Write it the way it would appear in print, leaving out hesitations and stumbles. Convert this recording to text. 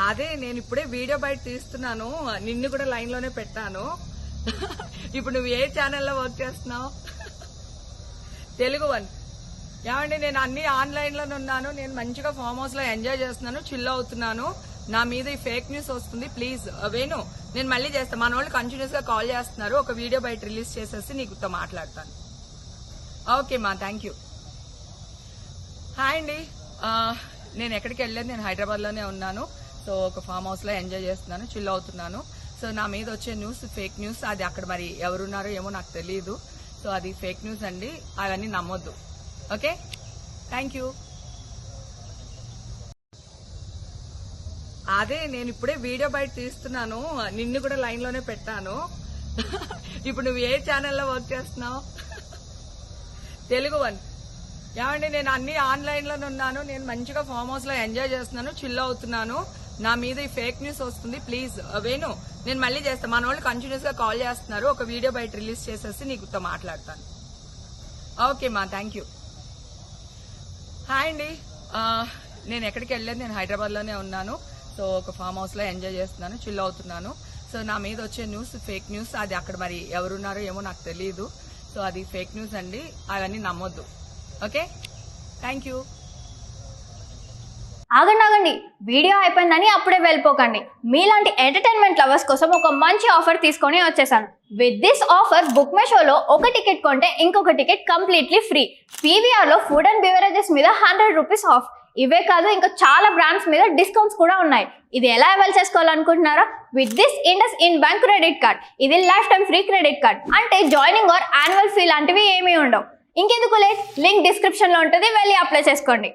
అదే నేను ఇప్పుడే వీడియో బయట తీస్తున్నాను, నిన్ను కూడా లైన్ లోనే పెట్టాను. ఇప్పుడు నువ్వు ఏ ఛానల్లో వర్క్ చేస్తున్నావు? తెలుగు వన్. ఏమండి, నేను అన్ని ఆన్లైన్ లోనే ఉన్నాను, నేను మంచిగా ఫామ్ హౌస్ లో ఎంజాయ్ చేస్తున్నాను, చిల్ అవుతున్నాను. నా మీద ఈ ఫేక్ న్యూస్ వస్తుంది, ప్లీజ్ వేణు నేను మళ్ళీ చేస్తాను. మన వాళ్ళు కంటిన్యూస్ గా కాల్ చేస్తున్నారు, ఒక వీడియో బయట రిలీజ్ చేసేసి నీకుతో మాట్లాడతాను. ఓకే మా, థ్యాంక్ యూ. హాయ్ అండి, నేను ఎక్కడికి వెళ్ళలేదు, నేను హైదరాబాద్ లోనే ఉన్నాను. సో ఒక ఫామ్ హౌస్ లో ఎంజాయ్ చేస్తున్నాను, చిల్ అవుతున్నాను. సో నా మీద వచ్చే న్యూస్ ఫేక్ న్యూస్, అది అక్కడ మరి ఎవరున్నారో ఏమో నాకు తెలియదు. సో అది ఫేక్ న్యూస్ అండి, అవన్నీ నమ్మొద్దు. Okay, thank you. అదే నేను ఇప్పుడే వీడియో బయట తీస్తున్నాను, నిన్ను కూడా లైన్ లోనే పెట్టాను. ఇప్పుడు నువ్వు ఏ ఛానల్లో వర్క్ చేస్తున్నావు? తెలుగు వన్. ఏమండి, నేను అన్ని ఆన్లైన్ లోనే ఉన్నాను, నేను మంచిగా ఫామ్ హౌస్ లో ఎంజాయ్ చేస్తున్నాను, చిల్ అవుతున్నాను. నా మీద ఈ ఫేక్ న్యూస్ వస్తుంది, ప్లీజ్ వేణు నేను మళ్ళీ చేస్తాను. మన వాళ్ళు కంటిన్యూస్ గా కాల్ చేస్తున్నారు, ఒక వీడియో బయట రిలీజ్ చేసేసి నీకుతో మాట్లాడతాను. ఓకే మా, థ్యాంక్ యూ. హాయ్ అండి, నేను ఎక్కడికి వెళ్ళలేదు, నేను హైదరాబాద్ లోనే ఉన్నాను. సో ఒక ఫామ్ హౌస్ లో ఎంజాయ్ చేస్తున్నాను, చిల్ అవుతున్నాను. సో నా మీద వచ్చే న్యూస్ ఫేక్ న్యూస్, అది అక్కడ మరి ఎవరున్నారో ఏమో నాకు తెలియదు. సో అది ఫేక్ న్యూస్ అండి, అవన్నీ నమ్మొద్దు. Okay, thank you. ఆగండి, వీడియో అయిపోయిందని అప్పుడే వెళ్ళిపోకండి. మీలాంటి ఎంటర్టైన్మెంట్ లవర్స్ కోసం ఒక మంచి ఆఫర్ తీసుకొని వచ్చేసాను. With this offer book my షోలో ఒక టికెట్ కొంటే ఇంకొక టికెట్ కంప్లీట్లీ ఫ్రీ. పీవీఆర్లో ఫుడ్ అండ్ బెవరేజెస్ మీద 100 రూపీస్ ఆఫ్. ఇవే కాదు, ఇంకా చాలా బ్రాండ్స్ మీద డిస్కౌంట్స్ కూడా ఉన్నాయి. ఇది ఎలా అవైల్ చేసుకోవాలనుకుంటున్నారా? With this IndusInd bank credit card. ఇది lifetime free credit card, అంటే జాయినింగ్ ఆర్ యాన్యువల్ ఫీ లాంటివి ఏమీ ఉండవు. ఇంకెందుకు లేట్, లింక్ డిస్క్రిప్షన్ లో ఉంటుంది, వెళ్ళి అప్లై చేసుకోండి.